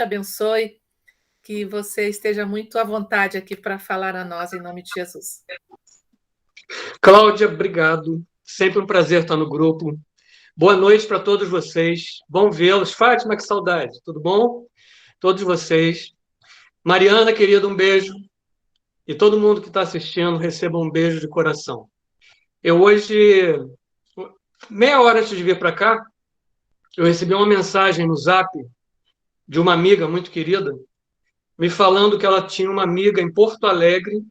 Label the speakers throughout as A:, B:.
A: abençoe, que você esteja muito à vontade aqui para falar a nós, em nome de Jesus.
B: Cláudia, obrigado. Sempre um prazer estar no grupo. Boa noite para todos vocês. Bom vê-los. Fátima, que saudade. Tudo bom? Todos vocês. Mariana, querida, um beijo. E todo mundo que está assistindo, receba um beijo de coração. Eu hoje, meia hora antes de vir para cá, eu recebi uma mensagem no Zap de uma amiga muito querida, me falando que ela tinha uma amiga em Porto Alegre,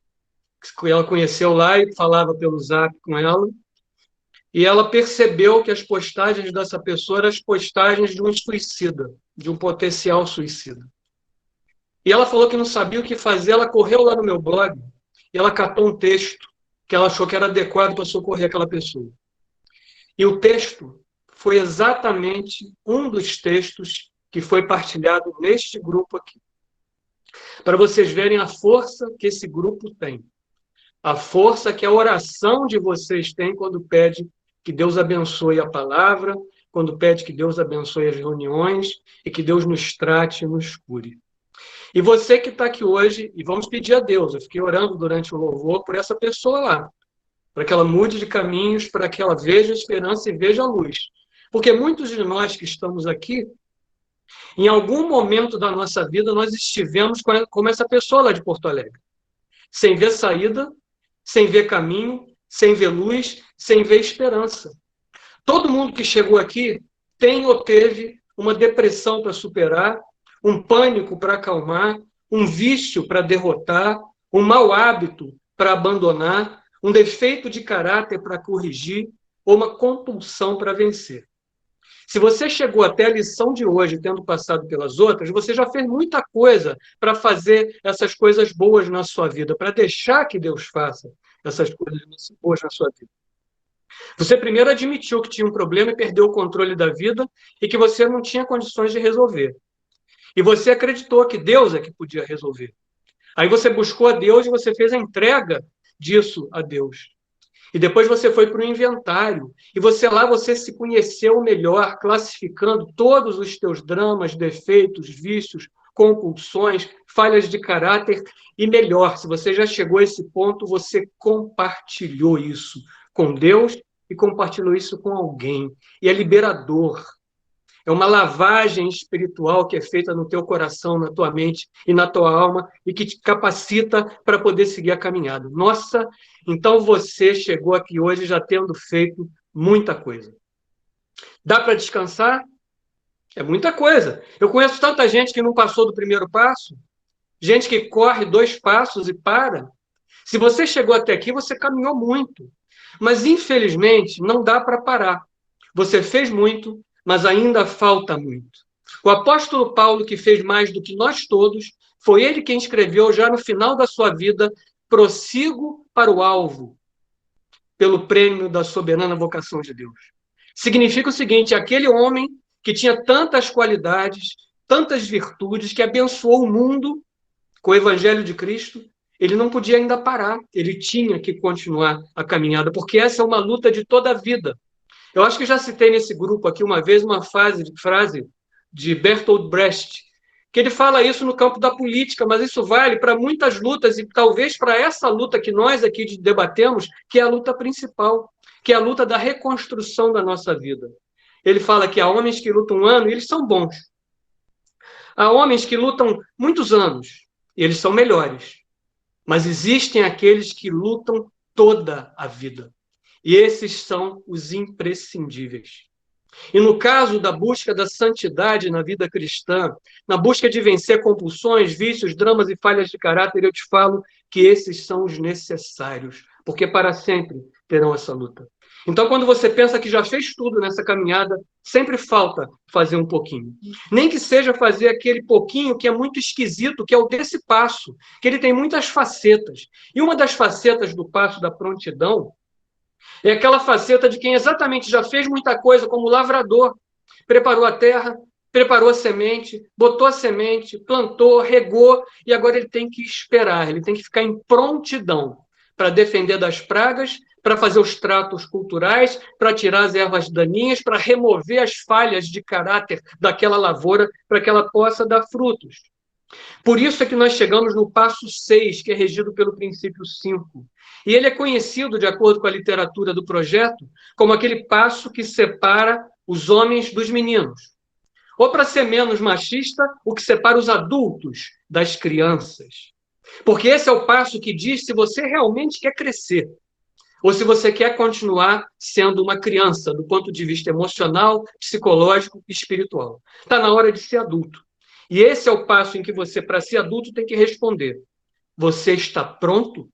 B: que ela conheceu lá e falava pelo Zap com ela, e ela percebeu que as postagens dessa pessoa eram as postagens de um suicida, de um potencial suicida. E ela falou que não sabia o que fazer, ela correu lá no meu blog e ela catou um texto que ela achou que era adequado para socorrer aquela pessoa. E o texto foi exatamente um dos textos que foi partilhado neste grupo aqui. Para vocês verem a força que esse grupo tem. A força que a oração de vocês tem quando pede que Deus abençoe a palavra, quando pede que Deus abençoe as reuniões e que Deus nos trate e nos cure. E você que está aqui hoje, e vamos pedir a Deus, eu fiquei orando durante o louvor por essa pessoa lá, para que ela mude de caminhos, para que ela veja a esperança e veja a luz. Porque muitos de nós que estamos aqui, em algum momento da nossa vida, nós estivemos como essa pessoa lá de Porto Alegre, sem ver saída, sem ver caminho, sem ver luz, sem ver esperança. Todo mundo que chegou aqui tem ou teve uma depressão para superar, um pânico para acalmar, um vício para derrotar, um mau hábito para abandonar, um defeito de caráter para corrigir ou uma compulsão para vencer. Se você chegou até a lição de hoje tendo passado pelas outras, você já fez muita coisa para fazer essas coisas boas na sua vida, para deixar que Deus faça essas coisas boas na sua vida. Você primeiro admitiu que tinha um problema e perdeu o controle da vida e que você não tinha condições de resolver. E você acreditou que Deus é que podia resolver. Aí você buscou a Deus e você fez a entrega disso a Deus. E depois você foi para o inventário. E você se conheceu melhor, classificando todos os teus dramas, defeitos, vícios, compulsões, falhas de caráter. E melhor, se você já chegou a esse ponto, você compartilhou isso com Deus e compartilhou isso com alguém. E é liberador. É uma lavagem espiritual que é feita no teu coração, na tua mente e na tua alma e que te capacita para poder seguir a caminhada. Nossa, então você chegou aqui hoje já tendo feito muita coisa. Dá para descansar? É muita coisa. Eu conheço tanta gente que não passou do primeiro passo, gente que corre 2 passos e para. Se você chegou até aqui, você caminhou muito. Mas, infelizmente, não dá para parar. Você fez muito, mas ainda falta muito. O apóstolo Paulo, que fez mais do que nós todos, foi ele quem escreveu já no final da sua vida: prossigo para o alvo, pelo prêmio da soberana vocação de Deus. Significa o seguinte: aquele homem que tinha tantas qualidades, tantas virtudes, que abençoou o mundo com o evangelho de Cristo, ele não podia ainda parar, ele tinha que continuar a caminhada, porque essa é uma luta de toda a vida. Eu acho que já citei nesse grupo aqui uma vez uma frase de Bertolt Brecht, que ele fala isso no campo da política, mas isso vale para muitas lutas e talvez para essa luta que nós aqui debatemos, que é a luta principal, que é a luta da reconstrução da nossa vida. Ele fala que há homens que lutam 1 ano e eles são bons. Há homens que lutam muitos anos e eles são melhores. Mas existem aqueles que lutam toda a vida. E esses são os imprescindíveis. E no caso da busca da santidade na vida cristã, na busca de vencer compulsões, vícios, dramas e falhas de caráter, eu te falo que esses são os necessários, porque para sempre terão essa luta. Então, quando você pensa que já fez tudo nessa caminhada, sempre falta fazer um pouquinho. Nem que seja fazer aquele pouquinho que é muito esquisito, que é o desse passo, que ele tem muitas facetas. E uma das facetas do passo da prontidão é aquela faceta de quem exatamente já fez muita coisa, como o lavrador. Preparou a terra, preparou a semente, botou a semente, plantou, regou, e agora ele tem que esperar, ele tem que ficar em prontidão para defender das pragas, para fazer os tratos culturais, para tirar as ervas daninhas, para remover as falhas de caráter daquela lavoura, para que ela possa dar frutos. Por isso é que nós chegamos no passo 6, que é regido pelo princípio 5. E ele é conhecido, de acordo com a literatura do projeto, como aquele passo que separa os homens dos meninos. Ou, para ser menos machista, o que separa os adultos das crianças. Porque esse é o passo que diz se você realmente quer crescer, ou se você quer continuar sendo uma criança, do ponto de vista emocional, psicológico e espiritual. Está na hora de ser adulto. E esse é o passo em que você, para ser adulto, tem que responder: você está pronto?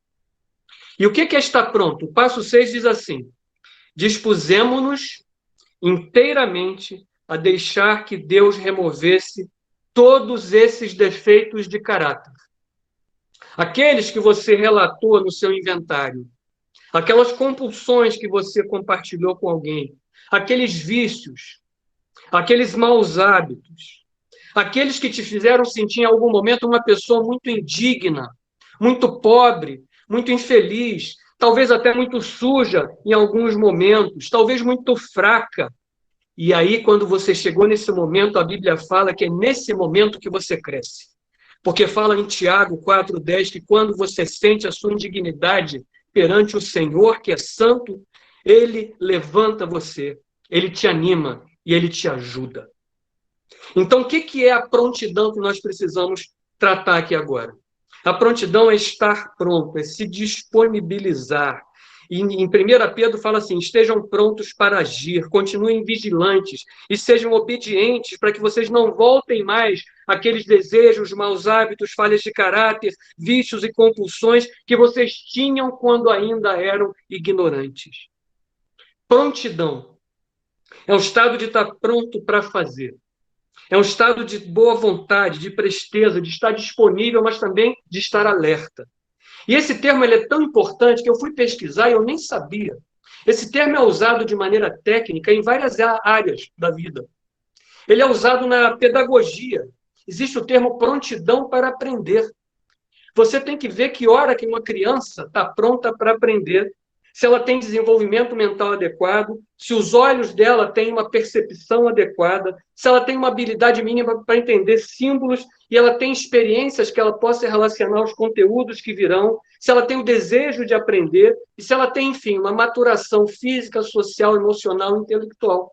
B: E o que é estar pronto? O passo 6 diz assim: dispusemo-nos inteiramente a deixar que Deus removesse todos esses defeitos de caráter. Aqueles que você relatou no seu inventário, aquelas compulsões que você compartilhou com alguém, aqueles vícios, aqueles maus hábitos, aqueles que te fizeram sentir em algum momento uma pessoa muito indigna, muito pobre, muito infeliz, talvez até muito suja em alguns momentos, talvez muito fraca. E aí, quando você chegou nesse momento, a Bíblia fala que é nesse momento que você cresce. Porque fala em Tiago 4,10 que quando você sente a sua indignidade perante o Senhor, que é santo, ele levanta você, ele te anima e ele te ajuda. Então, o que é a prontidão que nós precisamos tratar aqui agora? A prontidão é estar pronto, é se disponibilizar. E em 1 Pedro fala assim: estejam prontos para agir, continuem vigilantes e sejam obedientes para que vocês não voltem mais àqueles desejos, maus hábitos, falhas de caráter, vícios e compulsões que vocês tinham quando ainda eram ignorantes. Prontidão é um estado de estar pronto para fazer. É um estado de boa vontade, de presteza, de estar disponível, mas também de estar alerta. E esse termo ele é tão importante que eu fui pesquisar e eu nem sabia. Esse termo é usado de maneira técnica em várias áreas da vida. Ele é usado na pedagogia. Existe o termo prontidão para aprender. Você tem que ver que hora que uma criança está pronta para aprender, se ela tem desenvolvimento mental adequado, se os olhos dela têm uma percepção adequada, se ela tem uma habilidade mínima para entender símbolos e ela tem experiências que ela possa relacionar aos conteúdos que virão, se ela tem o desejo de aprender e se ela tem, enfim, uma maturação física, social, emocional, intelectual.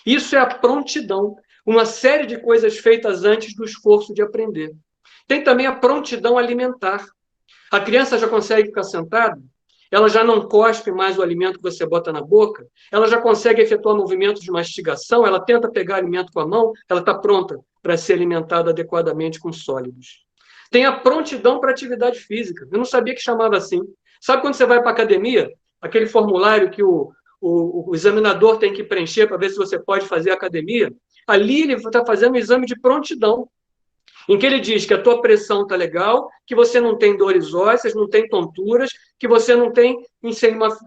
B: Isso é a prontidão, uma série de coisas feitas antes do esforço de aprender. Tem também a prontidão alimentar. A criança já consegue ficar sentada, ela já não cospe mais o alimento que você bota na boca, ela já consegue efetuar movimentos de mastigação, ela tenta pegar alimento com a mão, ela está pronta para ser alimentada adequadamente com sólidos. Tem a prontidão para atividade física. Eu não sabia que chamava assim. Sabe quando você vai para a academia, aquele formulário que o examinador tem que preencher para ver se você pode fazer academia? Ali ele está fazendo um exame de prontidão, em que ele diz que a tua pressão está legal, que você não tem dores ósseas, não tem tonturas, que você não tem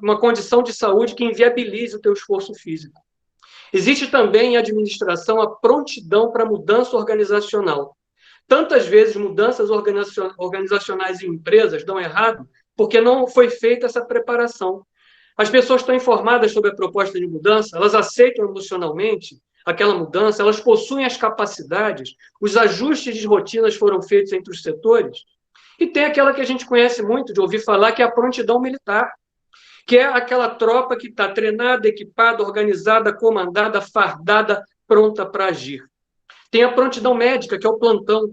B: uma condição de saúde que inviabilize o teu esforço físico. Existe também em administração a prontidão para mudança organizacional. Tantas vezes mudanças organizacionais em empresas dão errado porque não foi feita essa preparação. As pessoas estão informadas sobre a proposta de mudança, elas aceitam emocionalmente aquela mudança, elas possuem as capacidades, os ajustes de rotinas foram feitos entre os setores, e tem aquela que a gente conhece muito, de ouvir falar, que é a prontidão militar, que é aquela tropa que está treinada, equipada, organizada, comandada, fardada, pronta para agir. Tem a prontidão médica, que é o plantão,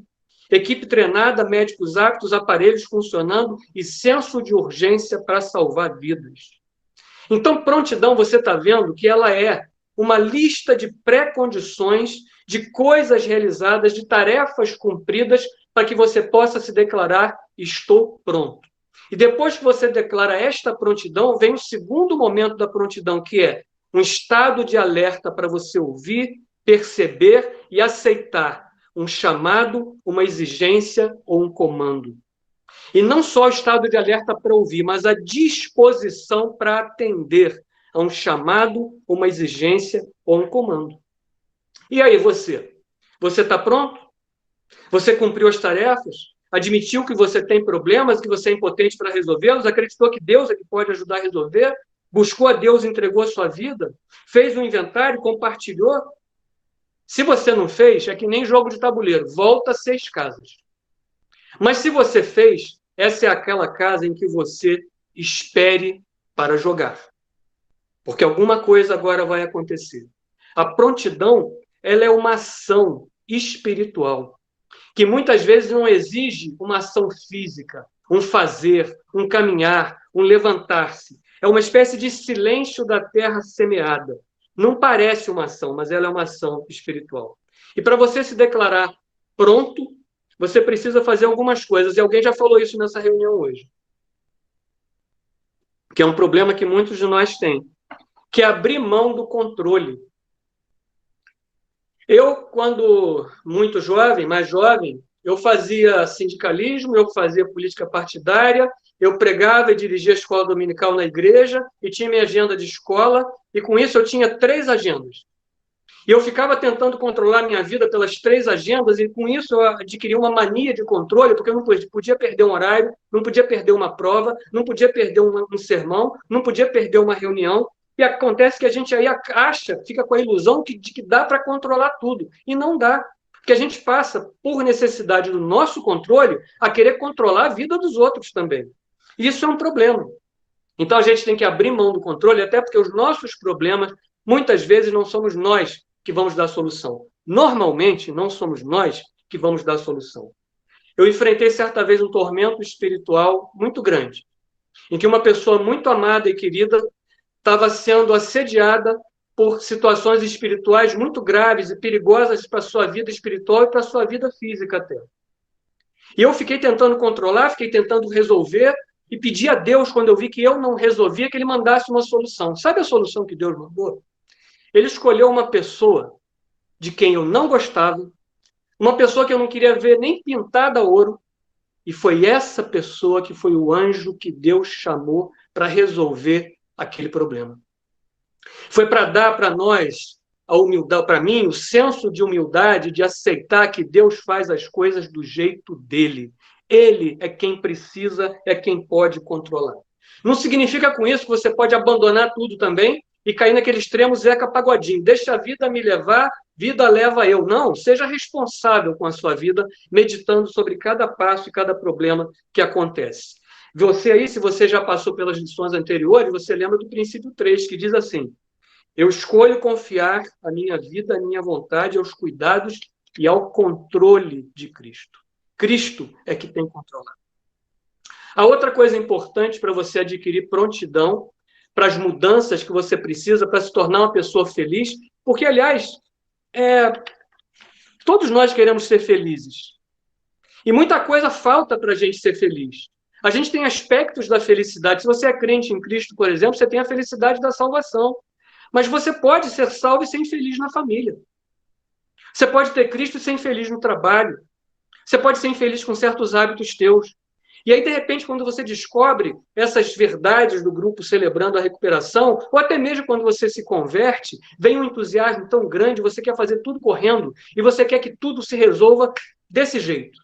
B: equipe treinada, médicos aptos, aparelhos funcionando e senso de urgência para salvar vidas. Então, prontidão, você está vendo que ela é uma lista de pré-condições, de coisas realizadas, de tarefas cumpridas, para que você possa se declarar: estou pronto. E depois que você declara esta prontidão, vem o segundo momento da prontidão, que é um estado de alerta para você ouvir, perceber e aceitar um chamado, uma exigência ou um comando. E não só o estado de alerta para ouvir, mas a disposição para atender a um chamado, uma exigência ou um comando. E aí você? Você está pronto? Você cumpriu as tarefas? Admitiu que você tem problemas, que você é impotente para resolvê-los? Acreditou que Deus é que pode ajudar a resolver? buscou a Deus, entregou a sua vida, fez um inventário, compartilhou. Se você não fez, é que nem jogo de tabuleiro, volta 6 casas. Mas se você fez, essa é aquela casa em que você espere para jogar. Porque alguma coisa agora vai acontecer. A prontidão, ela é uma ação espiritual, que muitas vezes não exige uma ação física, um fazer, um caminhar, um levantar-se. É uma espécie de silêncio da terra semeada. Não parece uma ação, mas ela é uma ação espiritual. E para você se declarar pronto, você precisa fazer algumas coisas. E alguém já falou isso nessa reunião hoje. Que é um problema que muitos de nós têm. Que é abrir mão do controle. Eu, quando muito jovem, mais jovem, eu fazia sindicalismo, eu fazia política partidária, eu pregava e dirigia a escola dominical na igreja e tinha minha agenda de escola, e com isso eu tinha 3 agendas. E eu ficava tentando controlar minha vida pelas 3 agendas, e com isso eu adquiri uma mania de controle, porque eu não podia perder um horário, não podia perder uma prova, não podia perder um sermão, não podia perder uma reunião. E acontece que a gente aí acha, fica com a ilusão de que dá para controlar tudo. E não dá. Porque a gente passa, por necessidade do nosso controle, a querer controlar a vida dos outros também. E isso é um problema. Então a gente tem que abrir mão do controle, até porque os nossos problemas, muitas vezes, não somos nós que vamos dar a solução. Normalmente, não somos nós que vamos dar a solução. Eu enfrentei certa vez um tormento espiritual muito grande, em que uma pessoa muito amada e querida estava sendo assediada por situações espirituais muito graves e perigosas para a sua vida espiritual e para a sua vida física até. E eu fiquei tentando controlar, fiquei tentando resolver e pedi a Deus, quando eu vi que eu não resolvia, que Ele mandasse uma solução. Sabe a solução que Deus mandou? Ele escolheu uma pessoa de quem eu não gostava, uma pessoa que eu não queria ver nem pintada a ouro, e foi essa pessoa que foi o anjo que Deus chamou para resolver aquele problema. Foi para dar para nós a humildade, para mim, o senso de humildade, de aceitar que Deus faz as coisas do jeito dele. Ele é quem precisa, é quem pode controlar. Não significa com isso que você pode abandonar tudo também e cair naquele extremo Zeca Pagodinho. Deixa a vida me levar, vida leva eu. Não, seja responsável com a sua vida, meditando sobre cada passo e cada problema que acontece. Você aí, se você já passou pelas lições anteriores, você lembra do princípio 3, que diz assim: eu escolho confiar a minha vida, a minha vontade aos cuidados e ao controle de Cristo. Cristo é que tem controlado. A outra coisa importante para você adquirir prontidão para as mudanças que você precisa para se tornar uma pessoa feliz, porque, aliás, todos nós queremos ser felizes. E muita coisa falta para a gente ser feliz. A gente tem aspectos da felicidade. Se você é crente em Cristo, por exemplo, você tem a felicidade da salvação. Mas você pode ser salvo e ser infeliz na família. Você pode ter Cristo e ser infeliz no trabalho. Você pode ser infeliz com certos hábitos teus. E aí, de repente, quando você descobre essas verdades do grupo celebrando a recuperação, ou até mesmo quando você se converte, vem um entusiasmo tão grande, você quer fazer tudo correndo, e você quer que tudo se resolva desse jeito.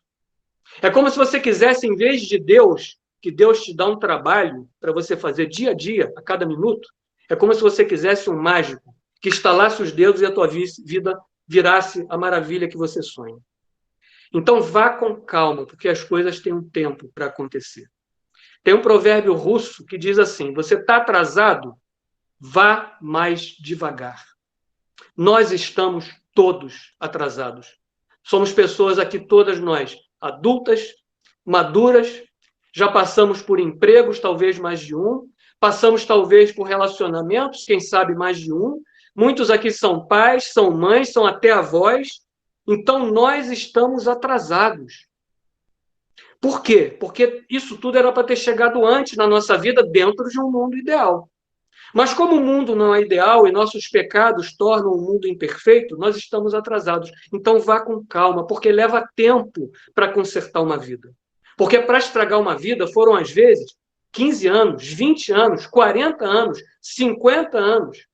B: É como se você quisesse, em vez de Deus, que Deus te dá um trabalho para você fazer dia a dia, a cada minuto, é como se você quisesse um mágico que estalasse os dedos e a tua vida virasse a maravilha que você sonha. Então vá com calma, porque as coisas têm um tempo para acontecer. Tem um provérbio russo que diz assim: você está atrasado? Vá mais devagar. Nós estamos todos atrasados. Somos pessoas aqui, todas nós, adultas, maduras, já passamos por empregos, talvez mais de um, passamos talvez por relacionamentos, quem sabe mais de um. Muitos aqui são pais, são mães, são até avós. Então nós estamos atrasados. Por quê? Porque isso tudo era para ter chegado antes na nossa vida, dentro de um mundo ideal. Mas como o mundo não é ideal e nossos pecados tornam o mundo imperfeito, nós estamos atrasados. Então vá com calma, porque leva tempo para consertar uma vida. Porque para estragar uma vida foram, às vezes, 15 anos, 20 anos, 40 anos, 50 anos,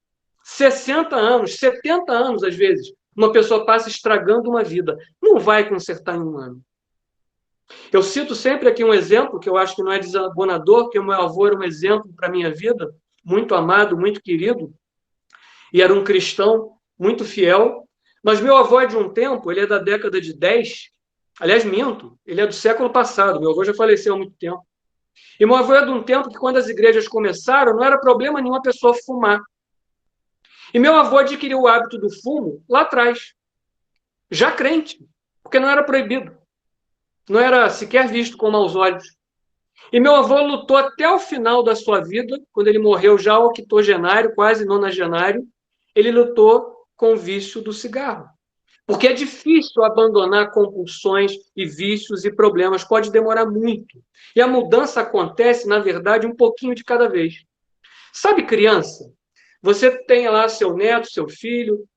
B: 60 anos, 70 anos, às vezes. Uma pessoa passa estragando uma vida. Não vai consertar em um ano. Eu cito sempre aqui um exemplo, que eu acho que não é desabonador, porque o meu avô era um exemplo para a minha vida. muito amado, muito querido, e era um cristão muito fiel. Mas meu avô é de um tempo, ele é da década de 10. Aliás, minto, ele é do século passado, meu avô já faleceu há muito tempo. E meu avô é de um tempo que, quando as igrejas começaram, não era problema nenhum a pessoa fumar. E meu avô adquiriu o hábito do fumo lá atrás, já crente, porque não era proibido, não era sequer visto com maus olhos. E meu avô lutou até o final da sua vida, quando ele morreu já octogenário, quase nonagenário, ele lutou com o vício do cigarro. Porque é difícil abandonar compulsões e vícios e problemas, pode demorar muito. E a mudança acontece, na verdade, um pouquinho de cada vez. Sabe, criança? Você tem lá seu neto, seu filho,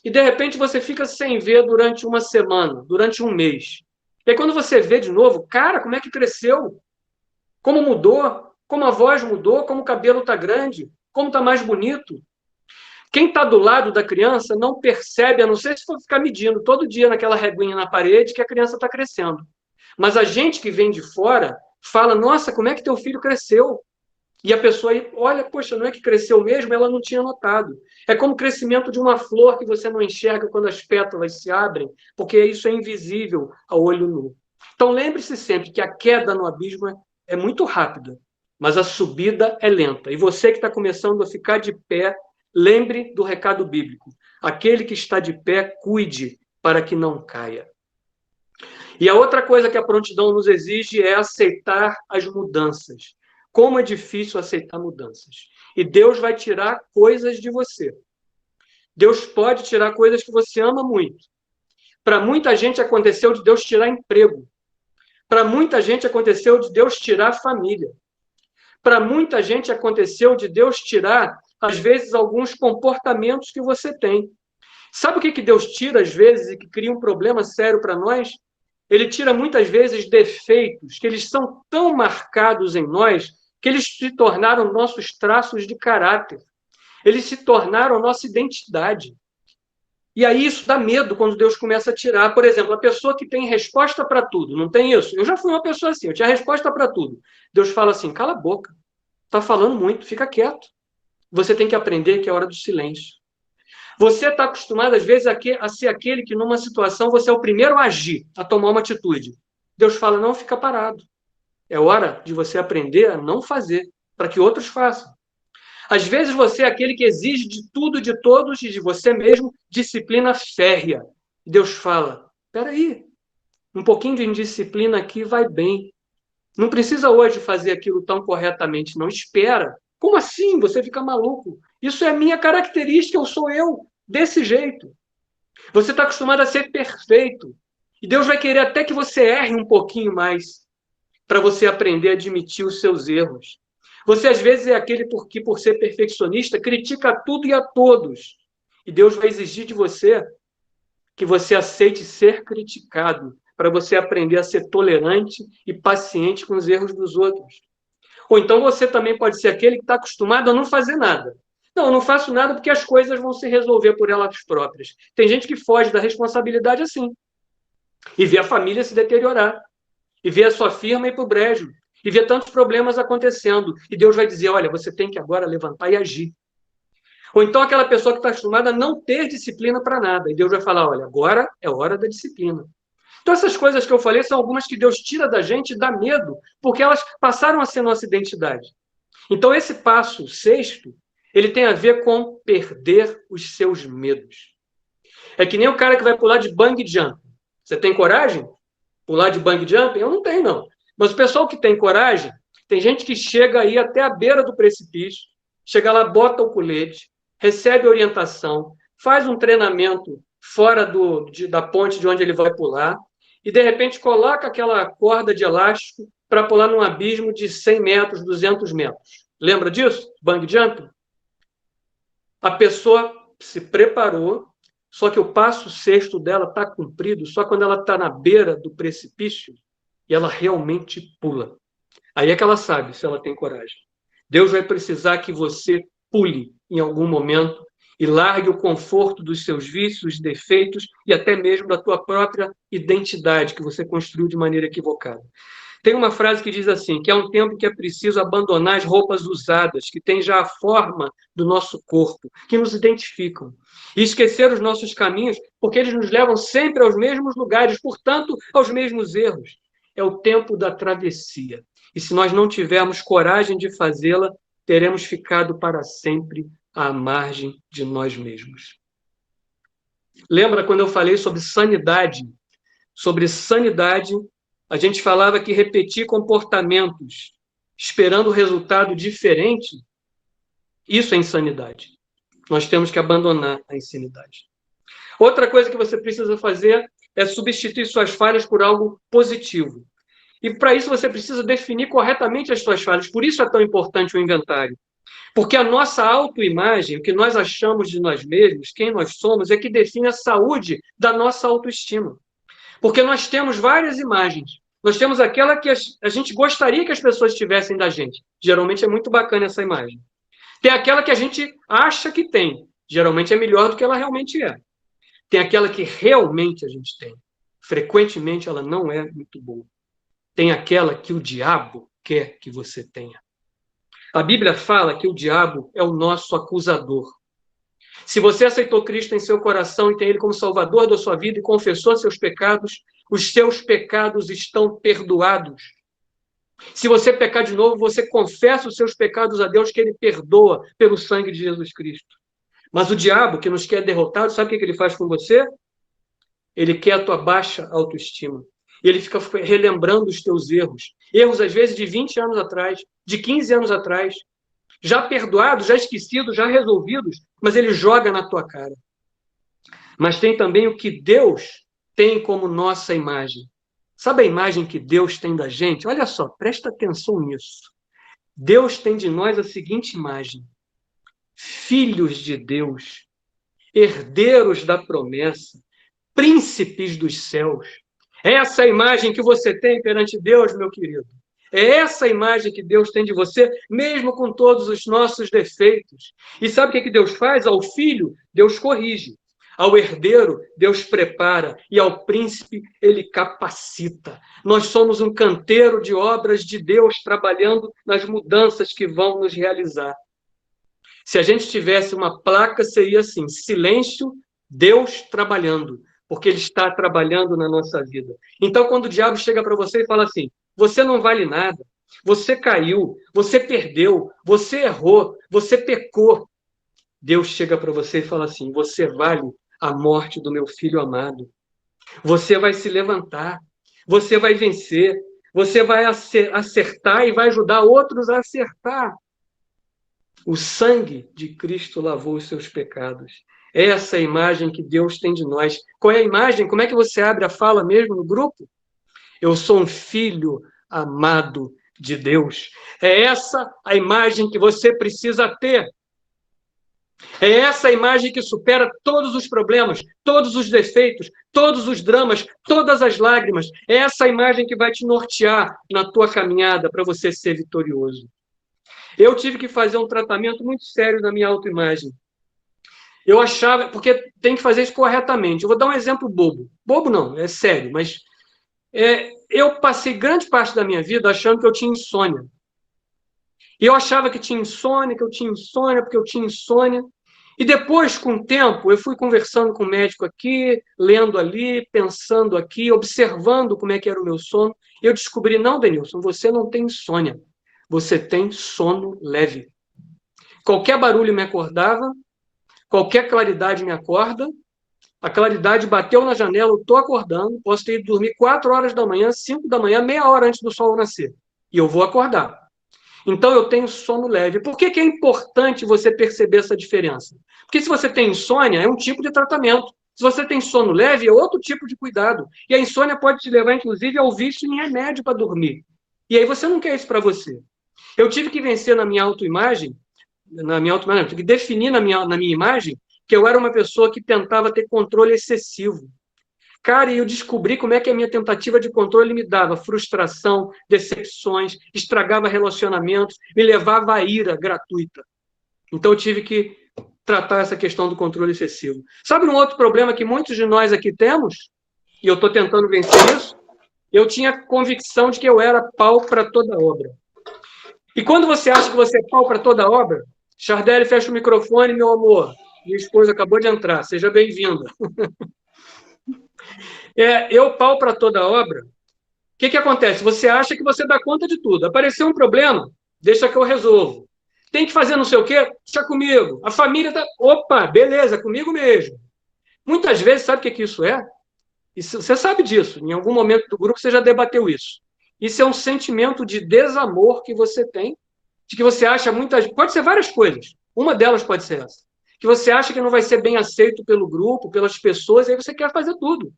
B: e de repente você fica sem ver durante uma semana, durante um mês. E aí quando você vê de novo, cara, como é que cresceu? Como mudou? Como a voz mudou? Como o cabelo está grande? Como está mais bonito? Quem está do lado da criança não percebe, a não ser se for ficar medindo todo dia naquela reguinha na parede, que a criança está crescendo. Mas a gente que vem de fora fala, nossa, como é que teu filho cresceu? E a pessoa aí, olha, poxa, não é que cresceu mesmo? Ela não tinha notado. É como o crescimento de uma flor que você não enxerga quando as pétalas se abrem, porque isso é invisível ao olho nu. Então lembre-se sempre que a queda no abismo é muito rápida, mas a subida é lenta. E você que está começando a ficar de pé, lembre do recado bíblico. Aquele que está de pé, cuide para que não caia. E a outra coisa que a prontidão nos exige é aceitar as mudanças. Como é difícil aceitar mudanças. E Deus vai tirar coisas de você. Deus pode tirar coisas que você ama muito. Para muita gente aconteceu de Deus tirar emprego. Para muita gente aconteceu de Deus tirar família. Para muita gente aconteceu de Deus tirar, às vezes, alguns comportamentos que você tem. Sabe o que Deus tira, às vezes, e que cria um problema sério para nós? Ele tira, muitas vezes, defeitos, que eles são tão marcados em nós, que eles se tornaram nossos traços de caráter. Eles se tornaram nossa identidade. E aí isso dá medo quando Deus começa a tirar. Por exemplo, a pessoa que tem resposta para tudo, não tem isso? Eu já fui uma pessoa assim, eu tinha resposta para tudo. Deus fala assim, cala a boca, está falando muito, fica quieto. Você tem que aprender que é hora do silêncio. Você está acostumado, às vezes, a ser aquele que, numa situação, você é o primeiro a agir, a tomar uma atitude. Deus fala, não, fica parado. É hora de você aprender a não fazer, para que outros façam. Às vezes você é aquele que exige de tudo, de todos e de você mesmo disciplina férrea. Deus fala, espera aí, um pouquinho de indisciplina aqui vai bem. Não precisa hoje fazer aquilo tão corretamente, não. Espera. Como assim? Você fica maluco. Isso é a minha característica, eu sou eu, desse jeito. Você está acostumado a ser perfeito. E Deus vai querer até que você erre um pouquinho mais, para você aprender a admitir os seus erros. Você, às vezes, é aquele que, por ser perfeccionista, critica tudo e a todos. E Deus vai exigir de você que você aceite ser criticado, para você aprender a ser tolerante e paciente com os erros dos outros. Ou então você também pode ser aquele que está acostumado a não fazer nada. Não, eu não faço nada porque as coisas vão se resolver por elas próprias. Tem gente que foge da responsabilidade assim. E vê a família se deteriorar. E vê a sua firma ir para o brejo. E vê tantos problemas acontecendo. E Deus vai dizer, olha, você tem que agora levantar e agir. Ou então aquela pessoa que está acostumada a não ter disciplina para nada. E Deus vai falar, olha, agora é hora da disciplina. Então essas coisas que eu falei são algumas que Deus tira da gente e dá medo, porque elas passaram a ser nossa identidade. Então esse passo sexto, ele tem a ver com perder os seus medos. É que nem o cara que vai pular de bungee jump. Você tem coragem? Pular de bungee jump? Eu não tenho, não. Mas o pessoal que tem coragem, tem gente que chega aí até a beira do precipício, chega lá, bota o colete, recebe orientação, faz um treinamento fora da ponte de onde ele vai pular, e de repente coloca aquela corda de elástico para pular num abismo de 100 metros, 200 metros. Lembra disso? Bungee jump? A pessoa se preparou, só que o passo sexto dela está cumprido só quando ela está na beira do precipício e ela realmente pula. Aí é que ela sabe se ela tem coragem. Deus vai precisar que você pule em algum momento e largue o conforto dos seus vícios, defeitos e até mesmo da tua própria identidade que você construiu de maneira equivocada. Tem uma frase que diz assim, que é um tempo que é preciso abandonar as roupas usadas, que têm já a forma do nosso corpo, que nos identificam, e esquecer os nossos caminhos, porque eles nos levam sempre aos mesmos lugares, portanto, aos mesmos erros. É o tempo da travessia. E se nós não tivermos coragem de fazê-la, teremos ficado para sempre à margem de nós mesmos. Lembra quando eu falei sobre sanidade? Sobre sanidade, a gente falava que repetir comportamentos esperando resultado diferente, isso é insanidade. Nós temos que abandonar a insanidade. Outra coisa que você precisa fazer é substituir suas falhas por algo positivo. E para isso você precisa definir corretamente as suas falhas. Por isso é tão importante o inventário. Porque a nossa autoimagem, o que nós achamos de nós mesmos, quem nós somos, é que define a saúde da nossa autoestima. Porque nós temos várias imagens. Nós temos aquela que a gente gostaria que as pessoas tivessem da gente. Geralmente é muito bacana essa imagem. Tem aquela que a gente acha que tem. Geralmente é melhor do que ela realmente é. Tem aquela que realmente a gente tem. Frequentemente ela não é muito boa. Tem aquela que o diabo quer que você tenha. A Bíblia fala que o diabo é o nosso acusador. Se você aceitou Cristo em seu coração e tem Ele como Salvador da sua vida e confessou seus pecados, os seus pecados estão perdoados. Se você pecar de novo, você confessa os seus pecados a Deus, que Ele perdoa pelo sangue de Jesus Cristo. Mas o diabo, que nos quer derrotados, sabe o que ele faz com você? Ele quer a tua baixa autoestima. Ele fica relembrando os teus erros. Erros, às vezes, de 20 anos atrás, de 15 anos atrás. Já perdoados, já esquecidos, já resolvidos, mas ele joga na tua cara. Mas tem também o que Deus tem como nossa imagem. Sabe a imagem que Deus tem da gente? Olha só, presta atenção nisso. Deus tem de nós a seguinte imagem: filhos de Deus, herdeiros da promessa, príncipes dos céus. É essa a imagem que você tem perante Deus, meu querido. É essa imagem que Deus tem de você, mesmo com todos os nossos defeitos. E sabe o que Deus faz? Ao filho, Deus corrige. Ao herdeiro, Deus prepara. E ao príncipe, ele capacita. Nós somos um canteiro de obras de Deus trabalhando nas mudanças que vão nos realizar. Se a gente tivesse uma placa, seria assim: silêncio, Deus trabalhando. Porque Ele está trabalhando na nossa vida. Então, quando o diabo chega para você e fala assim: você não vale nada, você caiu, você perdeu, você errou, você pecou. Deus chega para você e fala assim: você vale a morte do meu filho amado. Você vai se levantar, você vai vencer, você vai acertar e vai ajudar outros a acertar. O sangue de Cristo lavou os seus pecados. Essa é a imagem que Deus tem de nós. Qual é a imagem? Como é que você abre a fala mesmo no grupo? Eu sou um filho amado de Deus. É essa a imagem que você precisa ter. É essa a imagem que supera todos os problemas, todos os defeitos, todos os dramas, todas as lágrimas. É essa a imagem que vai te nortear na tua caminhada para você ser vitorioso. Eu tive que fazer um tratamento muito sério na minha autoimagem. Eu achava, porque tem que fazer isso corretamente. Eu vou dar um exemplo bobo. Bobo não, é sério, mas eu passei grande parte da minha vida achando que eu tinha insônia. E eu achava que tinha insônia, porque eu tinha insônia. E depois, com o tempo, eu fui conversando com o médico aqui, lendo ali, pensando aqui, observando como é que era o meu sono. E eu descobri: não, Denilson, você não tem insônia. Você tem sono leve. Qualquer barulho me acordava, qualquer claridade me acorda. A claridade bateu na janela, eu estou acordando, posso ter ido dormir 4 horas da manhã, 5 da manhã, meia hora antes do sol nascer. E eu vou acordar. Então, eu tenho sono leve. Por que é importante você perceber essa diferença? Porque se você tem insônia, é um tipo de tratamento. Se você tem sono leve, é outro tipo de cuidado. E a insônia pode te levar, inclusive, ao vício em remédio para dormir. E aí você não quer isso para você. Eu tive que vencer na minha autoimagem, tive que definir na minha imagem que eu era uma pessoa que tentava ter controle excessivo. Cara, e eu descobri como é que a minha tentativa de controle me dava frustração, decepções, estragava relacionamentos, me levava à ira gratuita. Então eu tive que tratar essa questão do controle excessivo. Sabe um outro problema que muitos de nós aqui temos? E eu estou tentando vencer isso? eu tinha convicção de que eu era pau para toda obra. E quando você acha que você é pau para toda obra, Chardelli, fecha o microfone, meu amor. Minha esposa acabou de entrar, seja bem-vinda. Eu pau para toda obra. O que acontece? Você acha que você dá conta de tudo. Apareceu um problema, deixa que eu resolvo. Tem que fazer não sei o quê, deixa comigo. A família tá. Opa, beleza, comigo mesmo. Muitas vezes, sabe o que isso é? Isso, você sabe disso. Em algum momento do grupo você já debateu isso. Isso é um sentimento de desamor que você tem, de que você acha muitas. Pode ser várias coisas. Uma delas pode ser essa. Que você acha que não vai ser bem aceito pelo grupo, pelas pessoas, e aí você quer fazer tudo.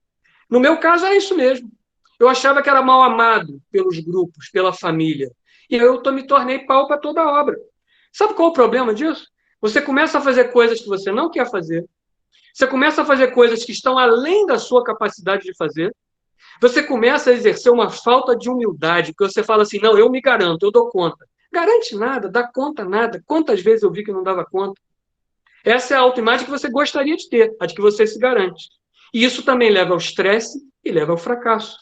B: No meu caso, é isso mesmo. Eu achava que era mal amado pelos grupos, pela família. E eu me tornei pau para toda a obra. Sabe qual é o problema disso? Você começa a fazer coisas que você não quer fazer. Você começa a fazer coisas que estão além da sua capacidade de fazer. Você começa a exercer uma falta de humildade, porque você fala assim, não, eu me garanto, eu dou conta. Garante nada, dá conta nada. Quantas vezes eu vi que não dava conta? Essa é a autoimagem que você gostaria de ter, a de que você se garante. E isso também leva ao estresse e leva ao fracasso.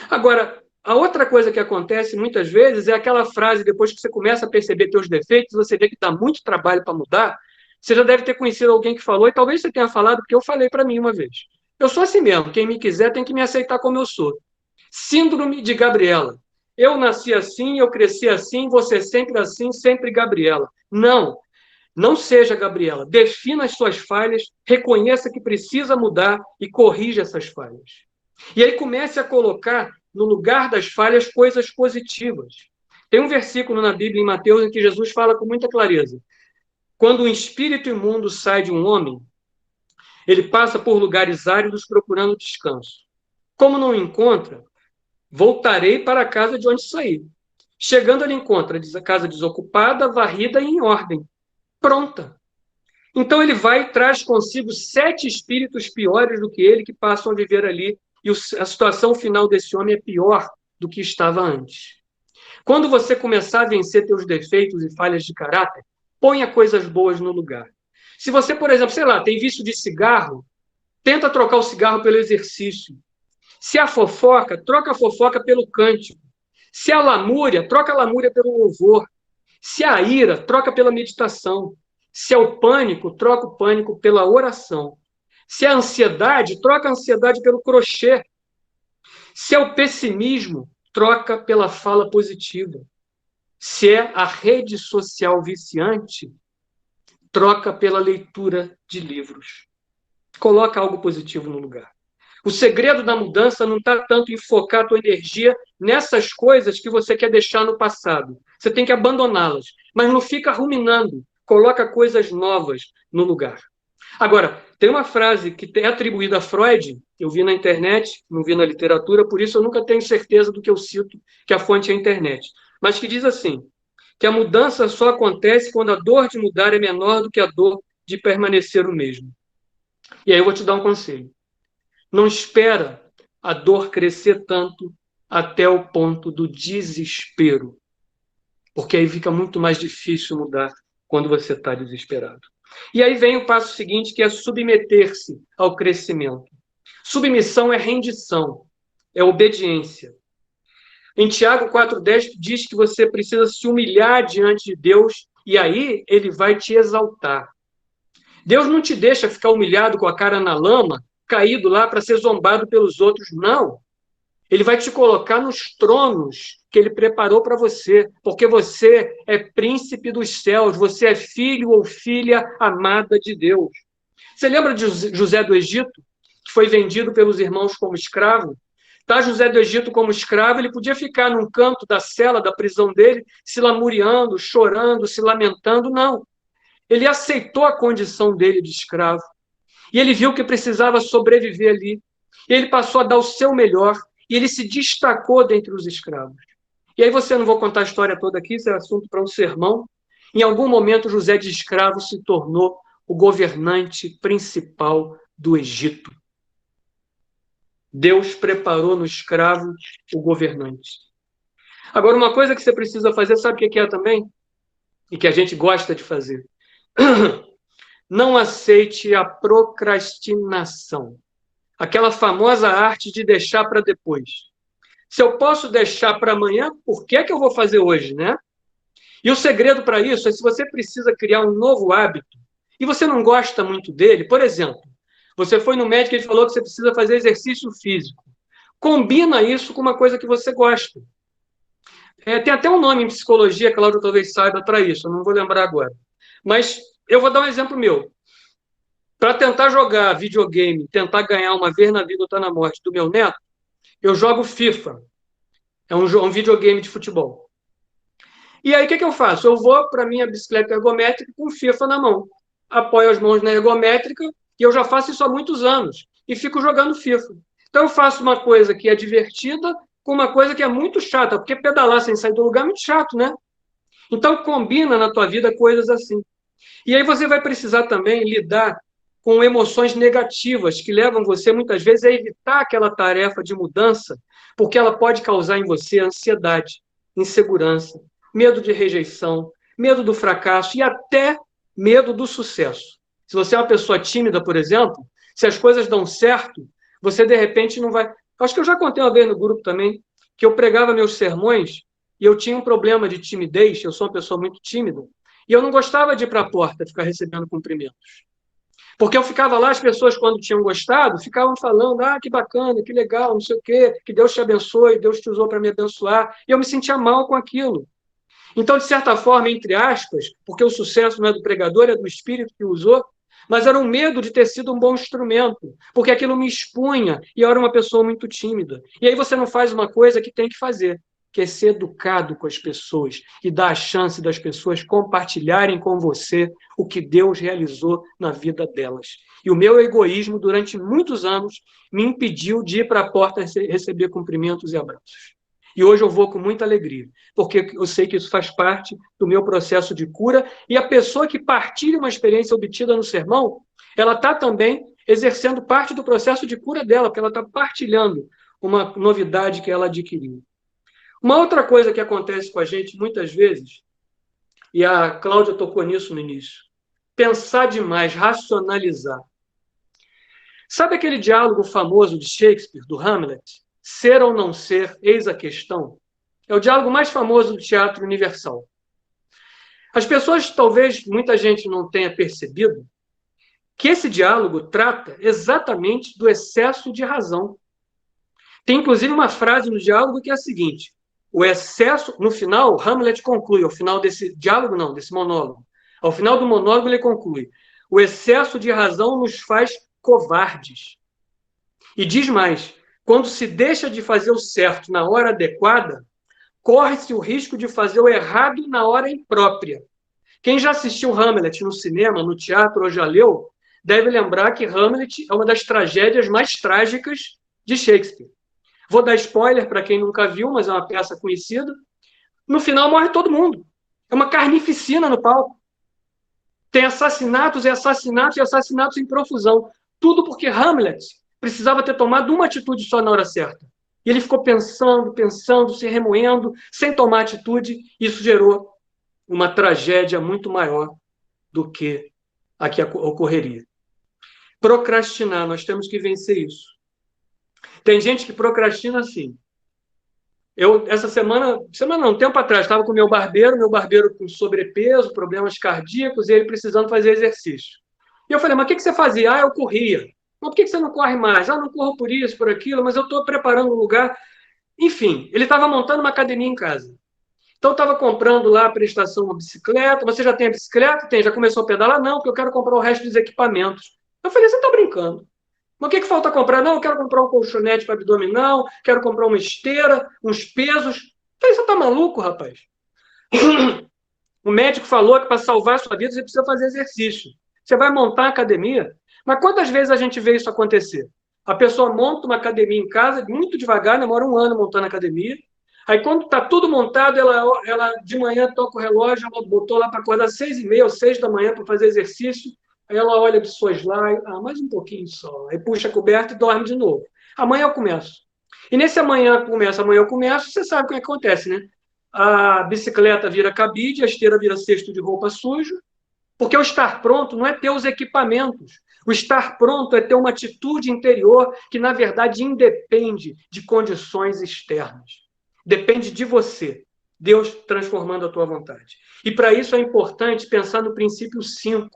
B: Agora, a outra coisa que acontece muitas vezes é aquela frase, depois que você começa a perceber seus defeitos, você vê que dá muito trabalho para mudar, você já deve ter conhecido alguém que falou, e talvez você tenha falado, porque eu falei para mim uma vez. Eu sou assim mesmo, quem me quiser tem que me aceitar como eu sou. Síndrome de Gabriela. Eu nasci assim, eu cresci assim, você sempre assim, sempre Gabriela. Não, não seja Gabriela. Defina as suas falhas, reconheça que precisa mudar e corrija essas falhas. E aí comece a colocar no lugar das falhas coisas positivas. Tem um versículo na Bíblia, em Mateus, em que Jesus fala com muita clareza. Quando um espírito imundo sai de um homem, ele passa por lugares áridos procurando descanso. Como não encontra, voltarei para a casa de onde saí. Chegando, ele encontra a casa desocupada, varrida e em ordem, pronta. Então ele vai e traz consigo 7 espíritos piores do que ele, que passam a viver ali, e a situação final desse homem é pior do que estava antes. Quando você começar a vencer teus defeitos e falhas de caráter, ponha coisas boas no lugar. Se você, por exemplo, sei lá, tem vício de cigarro, tenta trocar o cigarro pelo exercício. Se há fofoca, troca a fofoca pelo cântico. Se há lamúria, troca a lamúria pelo louvor. Se há ira, troca pela meditação. Se é o pânico, troca o pânico pela oração. Se é a ansiedade, troca a ansiedade pelo crochê. Se é o pessimismo, troca pela fala positiva. Se é a rede social viciante, troca pela leitura de livros. Coloca algo positivo no lugar. O segredo da mudança não está tanto em focar a tua energia nessas coisas que você quer deixar no passado. Você tem que abandoná-las, mas não fica ruminando. Coloca coisas novas no lugar. Agora, tem uma frase que é atribuída a Freud, eu vi na internet, não vi na literatura, por isso eu nunca tenho certeza do que eu cito, que a fonte é a internet, mas que diz assim, que a mudança só acontece quando a dor de mudar é menor do que a dor de permanecer o mesmo. E aí eu vou te dar um conselho. Não espera a dor crescer tanto até o ponto do desespero, porque aí fica muito mais difícil mudar quando você está desesperado. E aí vem o passo seguinte, que é submeter-se ao crescimento. Submissão é rendição, é obediência. Em Tiago 4,10 diz que você precisa se humilhar diante de Deus e aí ele vai te exaltar. Deus não te deixa ficar humilhado com a cara na lama, caído lá para ser zombado pelos outros, não. Ele vai te colocar nos tronos que ele preparou para você, porque você é príncipe dos céus, você é filho ou filha amada de Deus. Você lembra de José do Egito, que foi vendido pelos irmãos como escravo? Tá, José do Egito como escravo, ele podia ficar num canto da cela da prisão dele, se lamuriando, chorando, se lamentando, não. Ele aceitou a condição dele de escravo. E ele viu que precisava sobreviver ali. E ele passou a dar o seu melhor. E ele se destacou dentre os escravos. E aí você, não vou contar a história toda aqui, isso é assunto para um sermão. Em algum momento, José de escravo se tornou o governante principal do Egito. Deus preparou no escravo o governante. Agora, uma coisa que você precisa fazer, sabe o que é também? E que a gente gosta de fazer. Não aceite a procrastinação. Aquela famosa arte de deixar para depois. Se eu posso deixar para amanhã, por que eu vou fazer hoje, né? E o segredo para isso é se você precisa criar um novo hábito e você não gosta muito dele, por exemplo, você foi no médico e ele falou que você precisa fazer exercício físico. Combina isso com uma coisa que você gosta. Tem até um nome em psicologia, que a Cláudia talvez saiba para isso, eu não vou lembrar agora. Mas eu vou dar um exemplo meu. Para tentar jogar videogame, tentar ganhar uma vez na vida ou estar na morte do meu neto, eu jogo FIFA. É um videogame de futebol. E aí, o que eu faço? Eu vou para a minha bicicleta ergométrica com FIFA na mão. Apoio as mãos na ergométrica e eu já faço isso há muitos anos. E fico jogando FIFA. Então, eu faço uma coisa que é divertida com uma coisa que é muito chata, porque pedalar sem sair do lugar é muito chato, né? Então, combina na tua vida coisas assim. E aí você vai precisar também lidar com emoções negativas que levam você, muitas vezes, a evitar aquela tarefa de mudança, porque ela pode causar em você ansiedade, insegurança, medo de rejeição, medo do fracasso e até medo do sucesso. Se você é uma pessoa tímida, por exemplo, se as coisas dão certo, você, de repente, não vai... Acho que eu já contei uma vez no grupo também, que eu pregava meus sermões e eu tinha um problema de timidez, eu sou uma pessoa muito tímida, e eu não gostava de ir para a porta ficar recebendo cumprimentos. Porque eu ficava lá, as pessoas, quando tinham gostado, ficavam falando, que bacana, que legal, não sei o quê, que Deus te abençoe, Deus te usou para me abençoar. E eu me sentia mal com aquilo. Então, de certa forma, entre aspas, porque o sucesso não é do pregador, é do Espírito que usou, mas era um medo de ter sido um bom instrumento, porque aquilo me expunha e eu era uma pessoa muito tímida. E aí você não faz uma coisa que tem que fazer, que é ser educado com as pessoas e dar a chance das pessoas compartilharem com você o que Deus realizou na vida delas. E o meu egoísmo, durante muitos anos, me impediu de ir para a porta receber cumprimentos e abraços. E hoje eu vou com muita alegria, porque eu sei que isso faz parte do meu processo de cura, e a pessoa que partilha uma experiência obtida no sermão, ela está também exercendo parte do processo de cura dela, porque ela está partilhando uma novidade que ela adquiriu. Uma outra coisa que acontece com a gente muitas vezes, e a Cláudia tocou nisso no início, pensar demais, racionalizar. Sabe aquele diálogo famoso de Shakespeare, do Hamlet? Ser ou não ser, eis a questão. É o diálogo mais famoso do teatro universal. As pessoas, talvez muita gente não tenha percebido, que esse diálogo trata exatamente do excesso de razão. Tem, inclusive, uma frase no diálogo que é a seguinte: o excesso, no final, Hamlet conclui, ao final desse diálogo, não, desse monólogo. Ao final do monólogo, ele conclui: o excesso de razão nos faz covardes. E diz mais: quando se deixa de fazer o certo na hora adequada, corre-se o risco de fazer o errado na hora imprópria. Quem já assistiu Hamlet no cinema, no teatro ou já leu, deve lembrar que Hamlet é uma das tragédias mais trágicas de Shakespeare. Vou dar spoiler para quem nunca viu, mas é uma peça conhecida. No final morre todo mundo. É uma carnificina no palco. Tem assassinatos e assassinatos e assassinatos em profusão. Tudo porque Hamlet precisava ter tomado uma atitude só na hora certa. E ele ficou pensando, se remoendo, sem tomar atitude. Isso gerou uma tragédia muito maior do que a que ocorreria. Procrastinar, nós temos que vencer isso. Tem gente que procrastina assim. Essa semana não, um tempo atrás, estava com meu barbeiro com sobrepeso, problemas cardíacos, e ele precisando fazer exercício. E eu falei, mas o que você fazia? Eu corria. Mas por que você não corre mais? Não corro por isso, por aquilo, mas eu estou preparando um lugar. Enfim, ele estava montando uma academia em casa. Então, eu estava comprando lá a prestação uma bicicleta. Você já tem a bicicleta? Tem. Já começou a pedalar? Não, porque eu quero comprar o resto dos equipamentos. Eu falei, você está brincando? Mas o que falta comprar? Não, eu quero comprar um colchonete para abdominal, quero comprar uma esteira, uns pesos. Eu falei, você está maluco, rapaz? O médico falou que para salvar a sua vida você precisa fazer exercício. Você vai montar a academia? Mas quantas vezes a gente vê isso acontecer? A pessoa monta uma academia em casa, muito devagar, demora um ano montando a academia. Aí, quando está tudo montado, ela de manhã toca o relógio, ela botou lá para acordar às 6h30 ou 6 da manhã para fazer exercício. Aí ela olha de soslaio, mais um pouquinho só. Aí puxa a coberta e dorme de novo. Amanhã eu começo. E nesse amanhã eu começo, você sabe o que acontece, né? A bicicleta vira cabide, a esteira vira cesto de roupa sujo, porque o estar pronto não é ter os equipamentos. O estar pronto é ter uma atitude interior que, na verdade, independe de condições externas. Depende de você. Deus transformando a tua vontade. E para isso é importante pensar no princípio 5.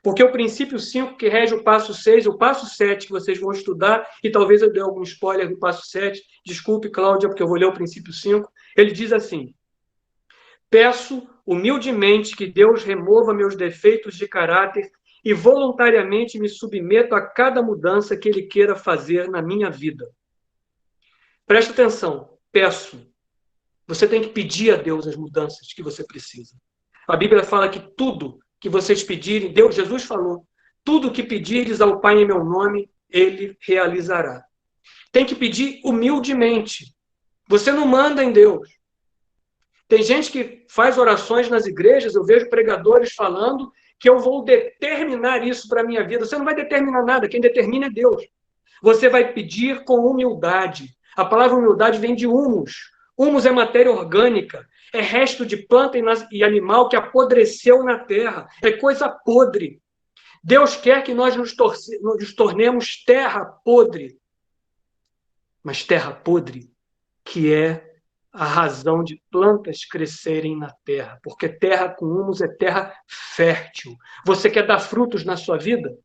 B: Porque o princípio 5 que rege o passo 6, o passo 7 que vocês vão estudar, e talvez eu dê algum spoiler do passo 7, desculpe, Cláudia, porque eu vou ler o princípio 5, ele diz assim: peço humildemente que Deus remova meus defeitos de caráter e voluntariamente me submeto a cada mudança que Ele queira fazer na minha vida. Presta atenção, peço. Você tem que pedir a Deus as mudanças que você precisa. A Bíblia fala que tudo que vocês pedirem, Jesus falou, tudo que pedires ao Pai em meu nome, Ele realizará. Tem que pedir humildemente. Você não manda em Deus. Tem gente que faz orações nas igrejas, eu vejo pregadores falando que eu vou determinar isso para a minha vida. Você não vai determinar nada, quem determina é Deus. Você vai pedir com humildade. A palavra humildade vem de humus. Humus é matéria orgânica, é resto de planta e animal que apodreceu na terra, é coisa podre. Deus quer que nós nos tornemos terra podre. Mas terra podre, que é a razão de plantas crescerem na terra, porque terra com humus é terra fértil. Você quer dar frutos na sua vida?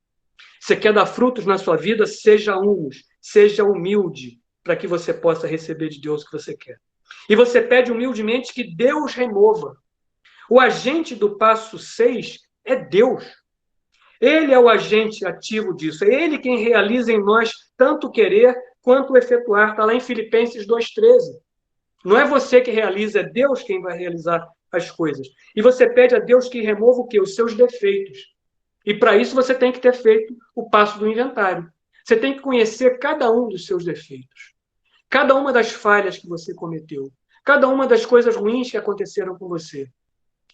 B: Você quer dar frutos na sua vida? Seja humus, seja humilde, para que você possa receber de Deus o que você quer. E você pede humildemente que Deus remova. O agente do passo 6 é Deus. Ele é o agente ativo disso. É Ele quem realiza em nós tanto querer quanto efetuar. Está lá em Filipenses 2,13. Não é você que realiza, é Deus quem vai realizar as coisas. E você pede a Deus que remova o quê? Os seus defeitos. E para isso você tem que ter feito o passo do inventário. Você tem que conhecer cada um dos seus defeitos. Cada uma das falhas que você cometeu. Cada uma das coisas ruins que aconteceram com você.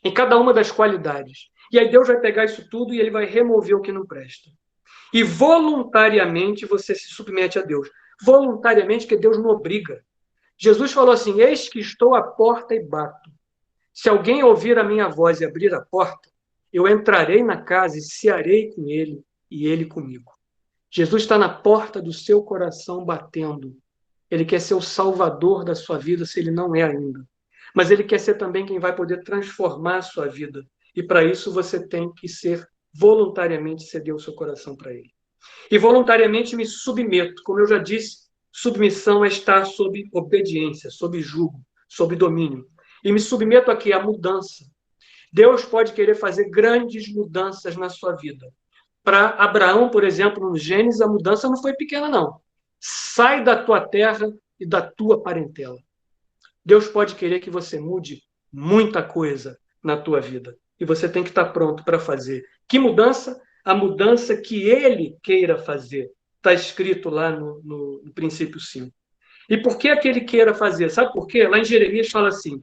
B: E cada uma das qualidades. E aí Deus vai pegar isso tudo e Ele vai remover o que não presta. E voluntariamente você se submete a Deus. Voluntariamente, que Deus não obriga. Jesus falou assim: eis que estou à porta e bato. Se alguém ouvir a minha voz e abrir a porta, eu entrarei na casa e cearei com ele e ele comigo. Jesus está na porta do seu coração batendo. Ele quer ser o salvador da sua vida, se ele não é ainda. Mas ele quer ser também quem vai poder transformar a sua vida. E para isso você tem que ser voluntariamente ceder o seu coração para ele. E voluntariamente me submeto. Como eu já disse, submissão é estar sob obediência, sob jugo, sob domínio. E me submeto aqui à mudança. Deus pode querer fazer grandes mudanças na sua vida. Para Abraão, por exemplo, no Gênesis, a mudança não foi pequena, não. Sai da tua terra e da tua parentela. Deus pode querer que você mude muita coisa na tua vida. E você tem que estar pronto para fazer. Que mudança? A mudança que Ele queira fazer. Está escrito lá no princípio 5. E por que Ele queira fazer? Sabe por quê? Lá em Jeremias fala assim,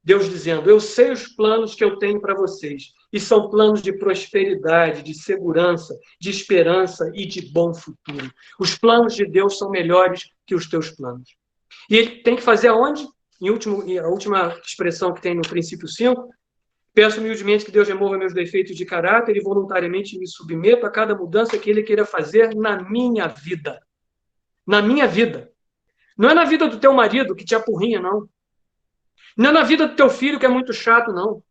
B: Deus dizendo: eu sei os planos que eu tenho para vocês. E são planos de prosperidade, de segurança, de esperança e de bom futuro. Os planos de Deus são melhores que os teus planos. E Ele tem que fazer aonde? A última expressão que tem no princípio 5, peço humildemente que Deus remova meus defeitos de caráter e voluntariamente me submeto a cada mudança que Ele queira fazer na minha vida. Na minha vida. Não é na vida do teu marido que te apurrinha, não. Não é na vida do teu filho que é muito chato, não.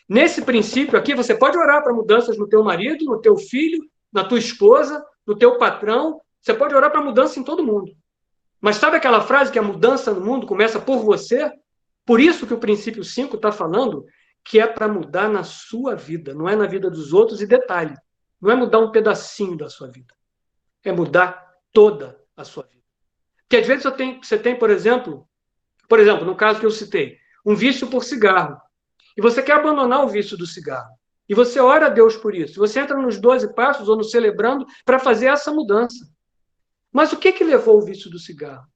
B: Nesse princípio aqui, você pode orar para mudanças no teu marido, no teu filho, na tua esposa, no teu patrão. Você pode orar para mudança em todo mundo. Mas sabe aquela frase que a mudança no mundo começa por você? Por isso que o princípio 5 está falando que é para mudar na sua vida, não é na vida dos outros. E detalhe, não é mudar um pedacinho da sua vida, é mudar toda a sua vida. Porque às vezes você tem, por exemplo, no caso que eu citei, um vício por cigarro, e você quer abandonar o vício do cigarro, e você ora a Deus por isso, você entra nos 12 passos ou no celebrando para fazer essa mudança. Mas o que levou o vício do cigarro?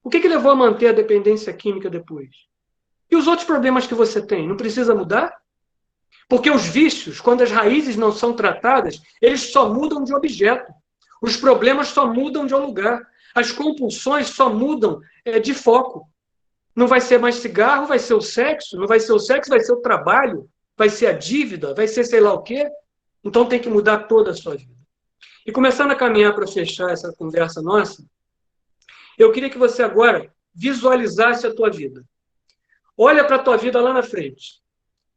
B: O que levou a manter a dependência química depois? E os outros problemas que você tem, não precisa mudar? Porque os vícios, quando as raízes não são tratadas, eles só mudam de objeto. Os problemas só mudam de um lugar. As compulsões só mudam de foco. Não vai ser mais cigarro, vai ser o sexo. Não vai ser o sexo, vai ser o trabalho. Vai ser a dívida, vai ser sei lá o quê. Então tem que mudar toda a sua vida. E começando a caminhar para fechar essa conversa nossa, eu queria que você agora visualizasse a tua vida. Olha para a tua vida lá na frente.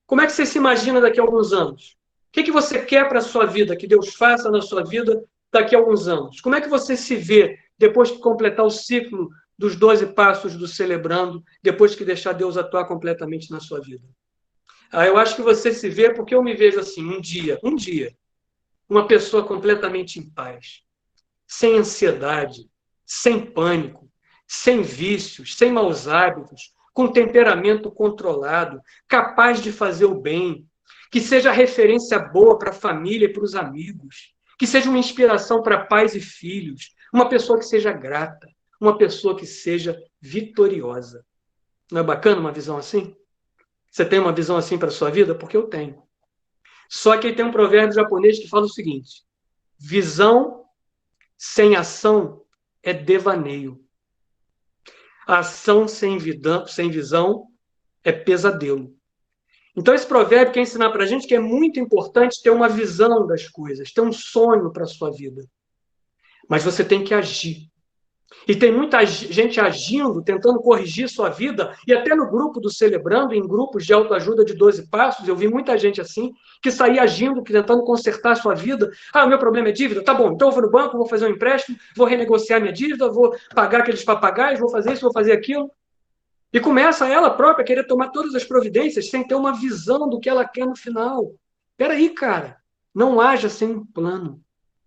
B: Como é que você se imagina daqui a alguns anos? O que você quer para a sua vida, que Deus faça na sua vida daqui a alguns anos? Como é que você se vê depois que completar o ciclo dos 12 passos do Celebrando, depois que deixar Deus atuar completamente na sua vida? Eu acho que você se vê porque eu me vejo assim, um dia, uma pessoa completamente em paz, sem ansiedade, sem pânico, sem vícios, sem maus hábitos, com temperamento controlado, capaz de fazer o bem, que seja referência boa para a família e para os amigos, que seja uma inspiração para pais e filhos, uma pessoa que seja grata, uma pessoa que seja vitoriosa. Não é bacana uma visão assim? Você tem uma visão assim para a sua vida? Porque eu tenho. Só que tem um provérbio japonês que fala o seguinte: visão sem ação é devaneio. A ação sem visão é pesadelo. Então, esse provérbio quer ensinar para a gente que é muito importante ter uma visão das coisas, ter um sonho para a sua vida. Mas você tem que agir. E tem muita gente agindo, tentando corrigir sua vida, e até no grupo do Celebrando, em grupos de autoajuda de 12 passos, eu vi muita gente assim, que saía agindo, tentando consertar a sua vida. O meu problema é dívida? Tá bom, então eu vou no banco, vou fazer um empréstimo, vou renegociar minha dívida, vou pagar aqueles papagaios, vou fazer isso, vou fazer aquilo. E começa ela própria a querer tomar todas as providências sem ter uma visão do que ela quer no final. Peraí, cara, não haja sem um plano,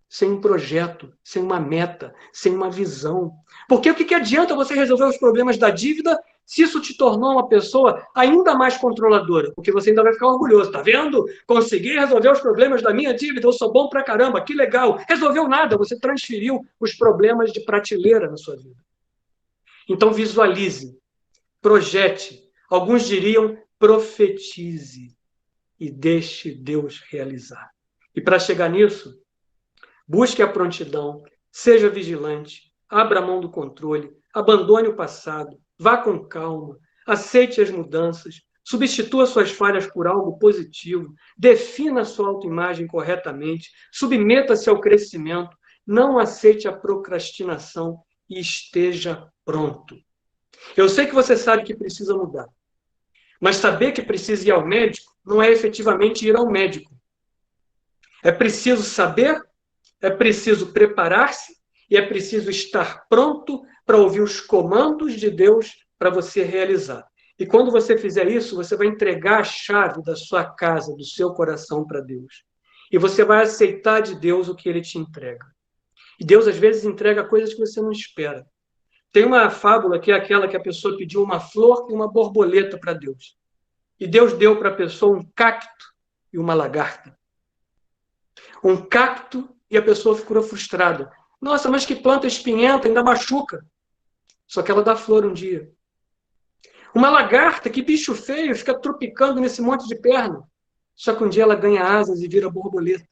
B: sem um projeto, sem uma meta, sem uma visão. Porque o que adianta você resolver os problemas da dívida se isso te tornou uma pessoa ainda mais controladora? Porque você ainda vai ficar orgulhoso. Tá vendo? Consegui resolver os problemas da minha dívida, eu sou bom pra caramba, que legal. Resolveu nada, você transferiu os problemas de prateleira na sua vida. Então visualize, projete. Alguns diriam profetize e deixe Deus realizar. E para chegar nisso, busque a prontidão, seja vigilante, abra a mão do controle, abandone o passado, vá com calma, aceite as mudanças, substitua suas falhas por algo positivo, defina a sua autoimagem corretamente, submeta-se ao crescimento, não aceite a procrastinação e esteja pronto. Eu sei que você sabe que precisa mudar, mas saber que precisa ir ao médico não é efetivamente ir ao médico. É preciso saber, é preciso preparar-se e é preciso estar pronto para ouvir os comandos de Deus para você realizar. E quando você fizer isso, você vai entregar a chave da sua casa, do seu coração para Deus. E você vai aceitar de Deus o que Ele te entrega. E Deus, às vezes, entrega coisas que você não espera. Tem uma fábula que é aquela que a pessoa pediu uma flor e uma borboleta para Deus. E Deus deu para a pessoa um cacto e uma lagarta. Um cacto e a pessoa ficou frustrada. Nossa, mas que planta espinhenta, ainda machuca. Só que ela dá flor um dia. Uma lagarta, que bicho feio, fica tropicando nesse monte de perna. Só que um dia ela ganha asas e vira borboleta.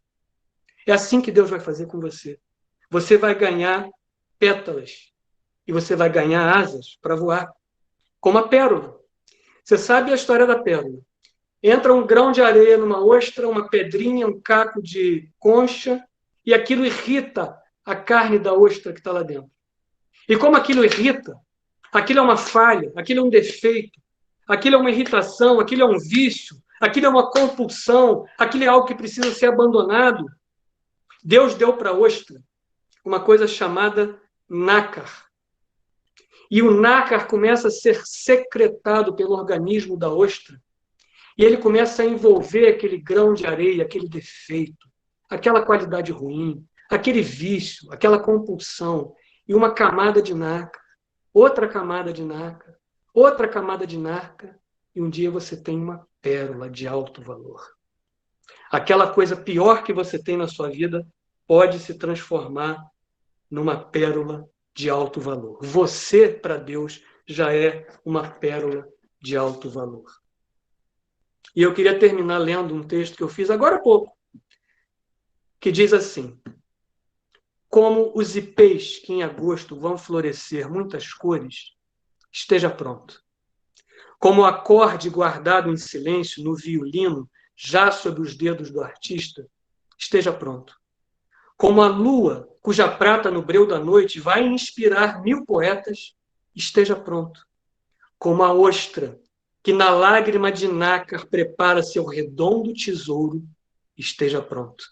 B: É assim que Deus vai fazer com você. Você vai ganhar pétalas. E você vai ganhar asas para voar. Como a pérola. Você sabe a história da pérola. Entra um grão de areia numa ostra, uma pedrinha, um caco de concha, e aquilo irrita a carne da ostra que está lá dentro. E como aquilo irrita, aquilo é uma falha, aquilo é um defeito, aquilo é uma irritação, aquilo é um vício, aquilo é uma compulsão, aquilo é algo que precisa ser abandonado. Deus deu para a ostra uma coisa chamada nácar. E o nácar começa a ser secretado pelo organismo da ostra. E ele começa a envolver aquele grão de areia, aquele defeito, aquela qualidade ruim, aquele vício, aquela compulsão, e uma camada de nácar, outra camada de nácar, outra camada de nácar, e um dia você tem uma pérola de alto valor. Aquela coisa pior que você tem na sua vida pode se transformar numa pérola de alto valor. Você, para Deus, já é uma pérola de alto valor. E eu queria terminar lendo um texto que eu fiz agora há pouco, que diz assim: como os ipês que em agosto vão florescer muitas cores, esteja pronto. Como o acorde guardado em silêncio no violino, já sob os dedos do artista, esteja pronto. Como a lua, cuja prata no breu da noite vai inspirar 1000 poetas, esteja pronto. Como a ostra, que na lágrima de nácar prepara seu redondo tesouro, esteja pronto.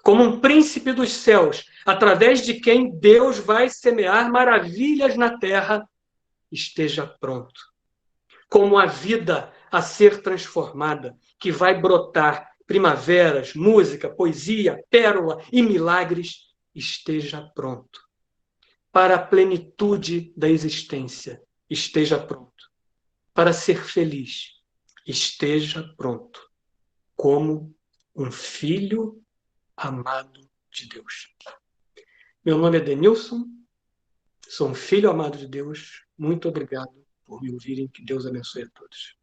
B: Como um príncipe dos céus, através de quem Deus vai semear maravilhas na terra, esteja pronto. Como a vida a ser transformada, que vai brotar primaveras, música, poesia, pérola e milagres, esteja pronto. Para a plenitude da existência, esteja pronto. Para ser feliz, esteja pronto. Como um filho amado de Deus. Meu nome é Denilson, sou um filho amado de Deus. Muito obrigado por me ouvirem. Que Deus abençoe a todos.